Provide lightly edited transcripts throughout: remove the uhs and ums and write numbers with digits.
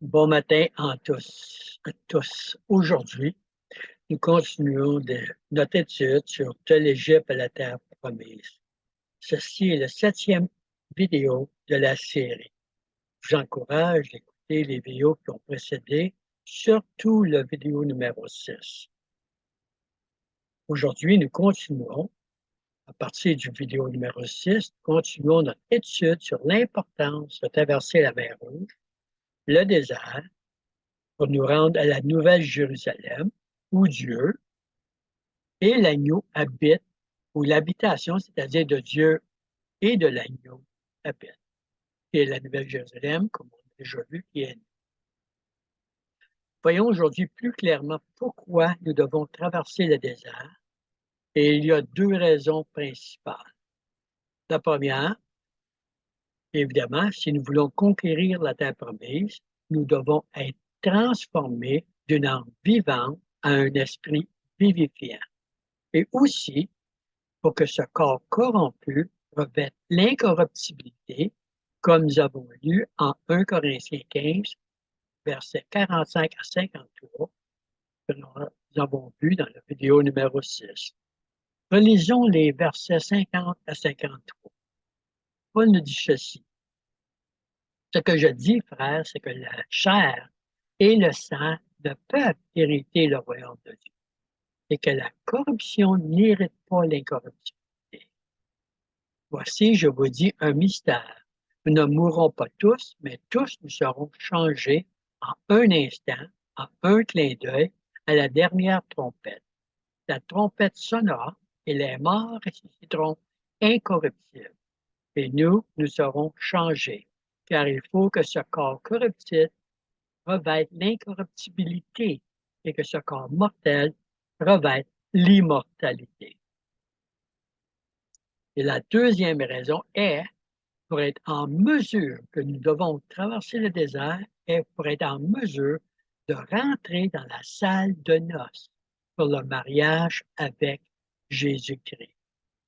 Bon matin à tous. Aujourd'hui, nous continuons notre étude sur de l'Égypte à la terre promise. Ceci est la 7e vidéo de la série. Je vous encourage d'écouter les vidéos qui ont précédé, surtout la vidéo numéro 6. Aujourd'hui, nous continuons, à partir du vidéo numéro 6, continuons notre étude sur l'importance de traverser la mer Rouge, le désert, pour nous rendre à la Nouvelle Jérusalem, où Dieu et l'agneau habitent, où l'habitation, c'est-à-dire de Dieu et de l'agneau, habite. Et la Nouvelle Jérusalem, comme on a déjà vu, qui est. Voyons aujourd'hui plus clairement pourquoi nous devons traverser le désert. Et il y a deux raisons principales. La première, évidemment, si nous voulons conquérir la terre promise, nous devons être transformés d'une âme vivante à un esprit vivifiant. Et aussi, pour que ce corps corrompu revête l'incorruptibilité, comme nous avons lu en 1 Corinthiens 15, versets 45 à 53, que nous avons vu dans la vidéo numéro 6. Relisons les versets 50 à 53. Paul nous dit ceci. Ce que je dis, frère, c'est que la chair et le sang ne peuvent hériter le royaume de Dieu, et que la corruption n'hérite pas l'incorruptibilité. Voici, je vous dis un mystère. Nous ne mourrons pas tous, mais tous nous serons changés en un instant, en un clin d'œil, à la dernière trompette. La trompette sonnera et les morts ressusciteront incorruptibles. Et nous serons changés, car il faut que ce corps corruptible revête l'incorruptibilité et que ce corps mortel revête l'immortalité. Et la deuxième raison est pour être en mesure que nous devons traverser le désert et pour être en mesure de rentrer dans la salle de noces pour le mariage avec Jésus-Christ.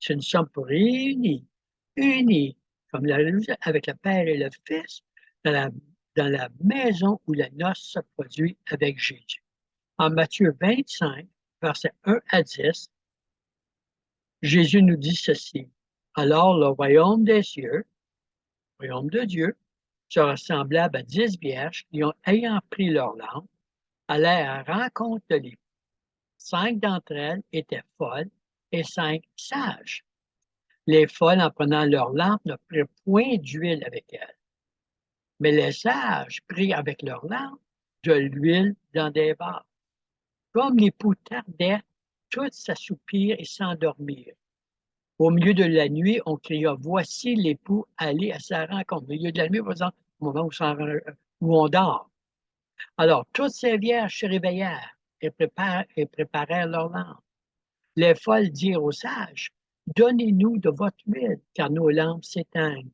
Si nous sommes réunis, comme avec le Père et le Fils, dans la maison où la noce se produit avec Jésus. En Matthieu 25, versets 1 à 10, Jésus nous dit ceci. Alors le royaume des cieux, le royaume de Dieu, sera semblable à 10 vierges qui, ayant pris leur lampe, allèrent à la rencontre de l'époux. 5 d'entre elles étaient folles et 5 sages. Les folles, en prenant leur lampe, ne prirent point d'huile avec elles. Mais les sages prirent avec leur lampe de l'huile dans des vases. Comme l'époux tardait, toutes s'assoupirent et s'endormirent. Au milieu de la nuit, on cria, voici l'époux, allez à sa rencontre. Au milieu de la nuit, par exemple, au moment où on dort. Alors, toutes ces vierges se réveillèrent et préparèrent leur lampes. Les folles dirent aux sages, donnez-nous de votre huile, car nos lampes s'éteignent.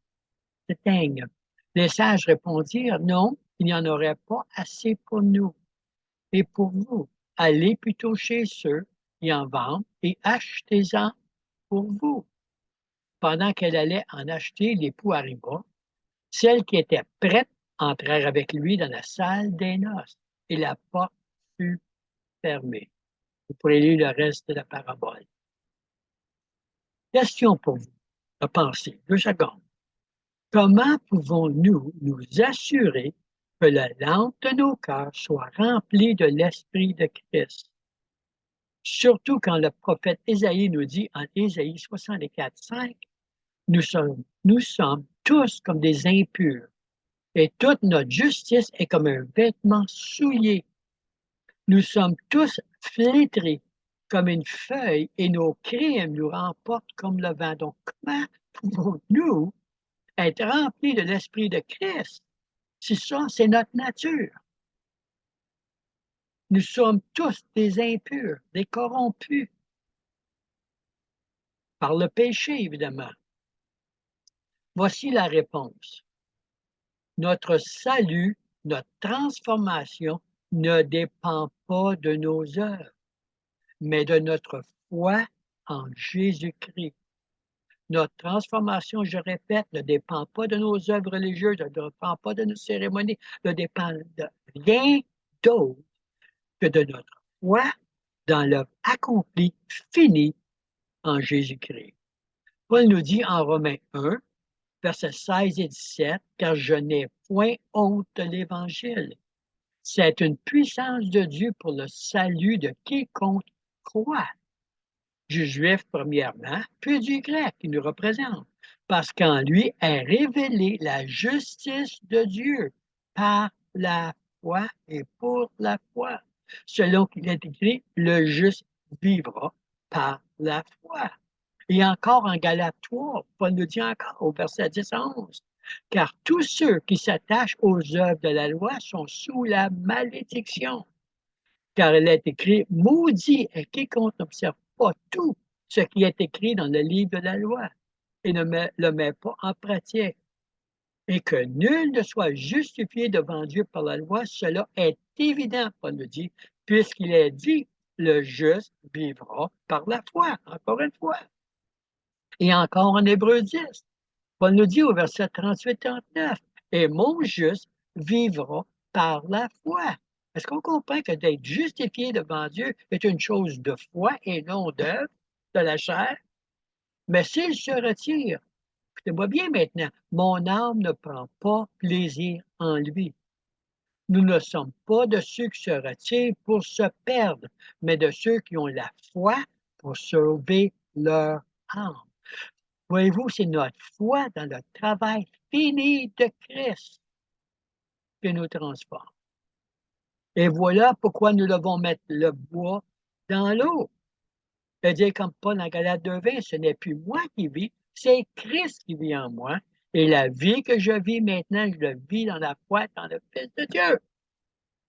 Les sages répondirent, non, il n'y en aurait pas assez pour nous. Et pour vous, allez plutôt chez ceux qui en vendent et achetez-en pour vous. Pendant qu'elle allait en acheter, l'époux arriva. Celles qui étaient prêtes entrèrent avec lui dans la salle des noces et la porte fut fermée. Vous pourrez lire le reste de la parabole. Question pour vous, à penser, 2 secondes. Comment pouvons-nous nous assurer que la lampe de nos cœurs soit remplie de l'Esprit de Christ? Surtout quand le prophète Ésaïe nous dit en Ésaïe 64, 5, nous sommes tous comme des impurs et toute notre justice est comme un vêtement souillé. Nous sommes tous flétris comme une feuille et nos crimes nous remportent comme le vent. Donc, comment pouvons-nous être remplis de l'Esprit de Christ si ça, c'est notre nature? Nous sommes tous des impurs, des corrompus par le péché, évidemment. Voici la réponse. Notre salut, notre transformation ne dépend pas de nos œuvres, mais de notre foi en Jésus-Christ. Notre transformation, je répète, ne dépend pas de nos œuvres religieuses, ne dépend pas de nos cérémonies, ne dépend de rien d'autre que de notre foi dans l'œuvre accomplie, finie en Jésus-Christ. Paul nous dit en Romains 1, versets 16 et 17, « Car je n'ai point honte de l'Évangile. C'est une puissance de Dieu pour le salut de quiconque croit. » Du juif premièrement, puis du grec qui nous représente, parce qu'en lui est révélée la justice de Dieu par la foi et pour la foi. Selon qu'il est écrit, le juste vivra par la foi. Et encore en Galates 3, Paul nous dit encore au verset 10 à 11, « Car tous ceux qui s'attachent aux œuvres de la loi sont sous la malédiction. Car il est écrit, maudit est quiconque n'observe pas tout ce qui est écrit dans le livre de la loi et ne le met pas en pratique. Et que nul ne soit justifié devant Dieu par la loi, cela est évident, Paul nous dit, puisqu'il est dit, le juste vivra par la foi, encore une fois. Et encore en Hébreux 10, Paul nous dit au verset 38-39, « Et mon juste vivra par la foi. » Est-ce qu'on comprend que d'être justifié devant Dieu est une chose de foi et non d'œuvre, de la chair? Mais s'il se retire, écoutez-moi bien maintenant, mon âme ne prend pas plaisir en lui. Nous ne sommes pas de ceux qui se retirent pour se perdre, mais de ceux qui ont la foi pour sauver leur âme. Voyez-vous, c'est notre foi dans le travail fini de Christ qui nous transforme. Et voilà pourquoi nous devons mettre le bois dans l'eau. C'est-à-dire, comme Paul en Galates 2:20, ce n'est plus moi qui vis, c'est Christ qui vit en moi. Et la vie que je vis maintenant, je la vis dans la foi dans le Fils de Dieu,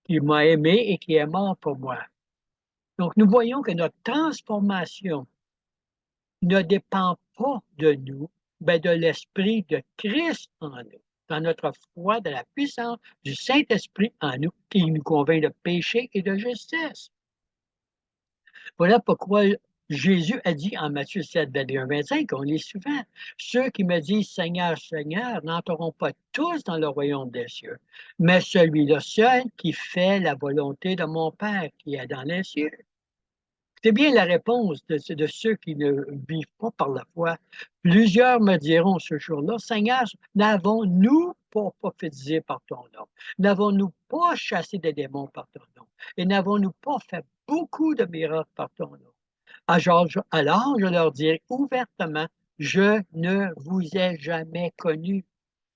qui m'a aimé et qui est mort pour moi. Donc, nous voyons que notre transformation ne dépend pas de nous, mais de l'Esprit de Christ en nous, dans notre foi, de la puissance du Saint-Esprit en nous, qui nous convainc de péché et de justice. Voilà pourquoi Jésus a dit en Matthieu 7, 21-25, on lit souvent, « Ceux qui me disent Seigneur, Seigneur, n'entreront pas tous dans le royaume des cieux, mais celui-là seul qui fait la volonté de mon Père qui est dans les cieux. » C'est bien la réponse de ceux qui ne vivent pas par la foi. Plusieurs me diront ce jour-là, Seigneur, n'avons-nous pas prophétisé par ton nom? N'avons-nous pas chassé des démons par ton nom? Et n'avons-nous pas fait beaucoup de miracles par ton nom? Alors, je leur dirai ouvertement, je ne vous ai jamais connus.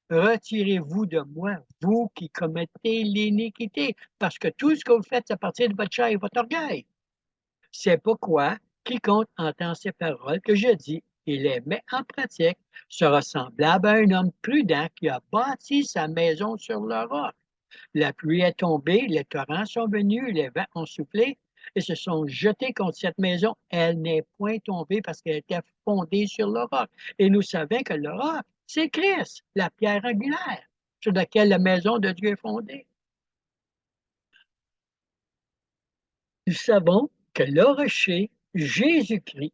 Retirez-vous de moi, vous qui commettez l'iniquité, parce que tout ce que vous faites, c'est à partir de votre chair et votre orgueil. C'est pourquoi quiconque entend ces paroles que je dis et les met en pratique sera semblable à un homme prudent qui a bâti sa maison sur le roc. La pluie est tombée, les torrents sont venus, les vents ont soufflé et se sont jetés contre cette maison. Elle n'est point tombée parce qu'elle était fondée sur le roc. Et nous savons que le roc, c'est Christ, la pierre angulaire sur laquelle la maison de Dieu est fondée. Nous savons que le rocher, Jésus-Christ,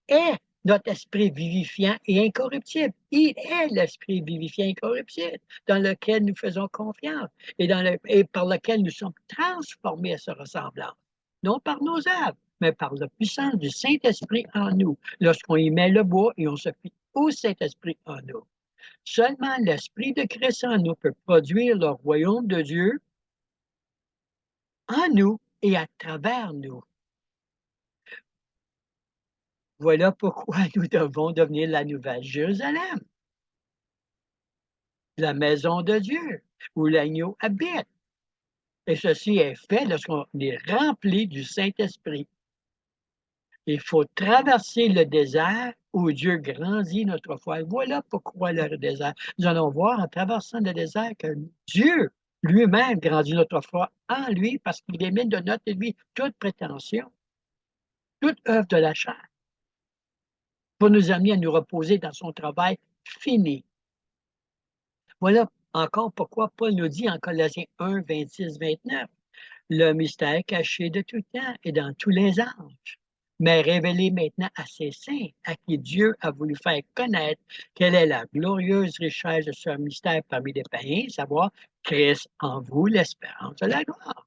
est notre esprit vivifiant et incorruptible. Il est l'esprit vivifiant et incorruptible dans lequel nous faisons confiance et par lequel nous sommes transformés à sa ressemblance. Non par nos œuvres, mais par la puissance du Saint-Esprit en nous, lorsqu'on y met le bois et on se fie au Saint-Esprit en nous. Seulement l'Esprit de Christ en nous peut produire le royaume de Dieu en nous et à travers nous. Voilà pourquoi nous devons devenir la Nouvelle Jérusalem, la maison de Dieu, où l'agneau habite. Et ceci est fait lorsqu'on est rempli du Saint-Esprit. Il faut traverser le désert où Dieu grandit notre foi. Voilà pourquoi le désert. Nous allons voir en traversant le désert que Dieu lui-même grandit notre foi en lui parce qu'il élimine de notre vie toute prétention, toute œuvre de la chair, pour nous amener à nous reposer dans son travail fini. Voilà encore pourquoi Paul nous dit en Colossiens 1, 26-29, le mystère caché de tout temps et dans tous les âges. mais révélée maintenant à ses saints, à qui Dieu a voulu faire connaître quelle est la glorieuse richesse de ce mystère parmi les païens, savoir Christ en vous, l'espérance de la gloire.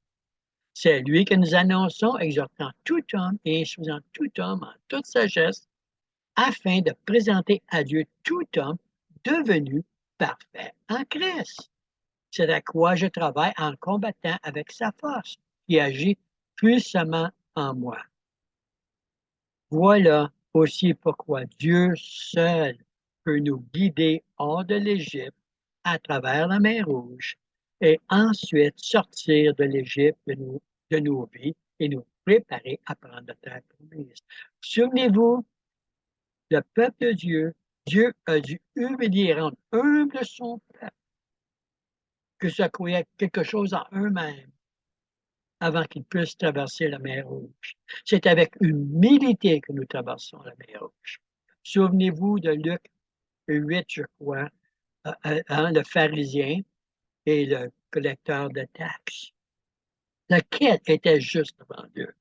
C'est lui que nous annonçons, exhortant tout homme et instruisant tout homme en toute sagesse, afin de présenter à Dieu tout homme devenu parfait en Christ. C'est à quoi je travaille en combattant avec sa force, qui agit puissamment en moi. Voilà aussi pourquoi Dieu seul peut nous guider hors de l'Égypte à travers la mer Rouge et ensuite sortir de l'Égypte de nos vies et nous préparer à prendre la terre promise. Souvenez-vous, le peuple de Dieu, Dieu a dû humilier, rendre humble son peuple, que ça croyait quelque chose en eux-mêmes avant qu'ils puissent traverser la mer Rouge. C'est avec humilité que nous traversons la mer Rouge. Souvenez-vous de Luc 8, je crois, le pharisien et le collecteur de taxes. Lequel était juste devant Dieu?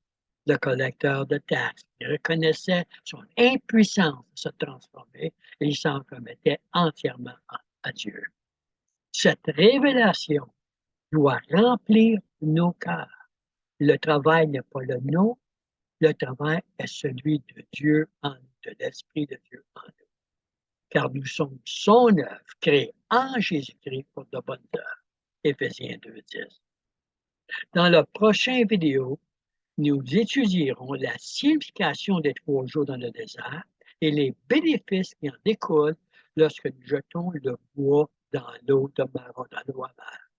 Le collecteur de taxes. Il reconnaissait son impuissance de se transformer et il s'en remettait entièrement à Dieu. Cette révélation doit remplir nos cœurs. Le travail n'est pas le nôtre, le travail est celui de Dieu en nous, de l'Esprit de Dieu en nous. Car nous sommes son œuvre, créée en Jésus-Christ pour de bonnes œuvres. Éphésiens 2:10. Dans la prochaine vidéo, nous étudierons la signification des 3 jours dans le désert et les bénéfices qui en découlent lorsque nous jetons le bois dans l'eau de marron, dans l'eau amère.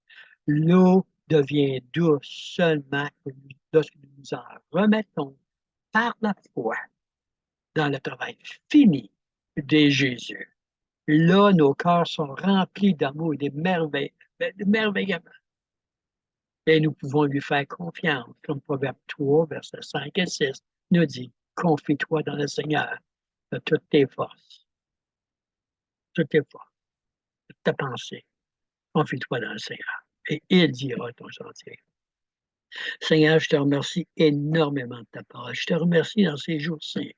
L'eau devient douce seulement lorsque nous nous en remettons par la foi dans le travail fini de Jésus. Là, nos cœurs sont remplis d'amour et d'émerveillement. Et nous pouvons lui faire confiance, comme Proverbe 3, versets 5 et 6 nous dit, confie-toi dans le Seigneur de toutes tes forces, toutes tes forces, toute ta pensée. Confie-toi dans le Seigneur et il dira ton sentier. Seigneur, je te remercie énormément de ta parole. Je te remercie dans ces jours-ci,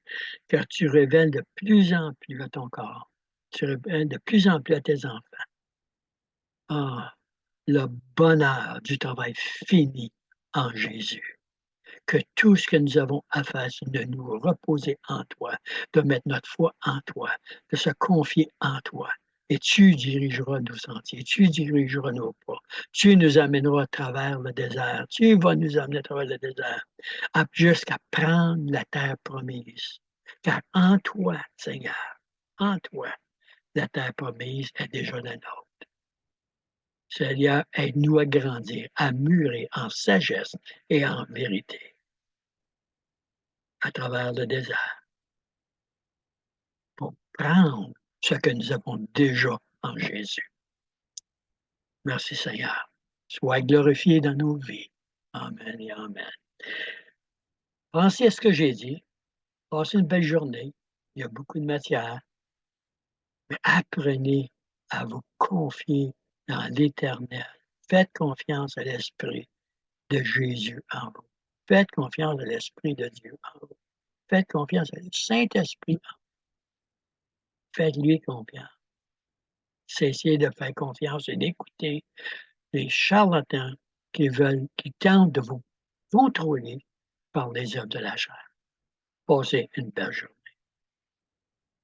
car tu révèles de plus en plus à ton corps. Tu révèles de plus en plus à tes enfants. Ah, le bonheur du travail fini en Jésus. Que tout ce que nous avons à faire, c'est de nous reposer en toi, de mettre notre foi en toi, de se confier en toi. Et tu dirigeras nos sentiers, tu dirigeras nos pas, tu nous amèneras à travers le désert, tu vas nous amener à travers le désert, jusqu'à prendre la terre promise. Car en toi, Seigneur, en toi, la terre promise est déjà la nôtre. Seigneur, aide-nous à grandir, à mûrir en sagesse et en vérité à travers le désert pour prendre ce que nous avons déjà en Jésus. Merci Seigneur. Sois glorifié dans nos vies. Amen et Amen. Pensez à ce que j'ai dit. Passez une belle journée. Il y a beaucoup de matière. Mais apprenez à vous confier dans l'Éternel. Faites confiance à l'Esprit de Jésus en vous. Faites confiance à l'Esprit de Dieu en vous. Faites confiance au Saint-Esprit en vous. Faites-lui confiance. Cessez de faire confiance et d'écouter les charlatans qui tentent de vous contrôler par les œuvres de la chair. Passez une belle journée.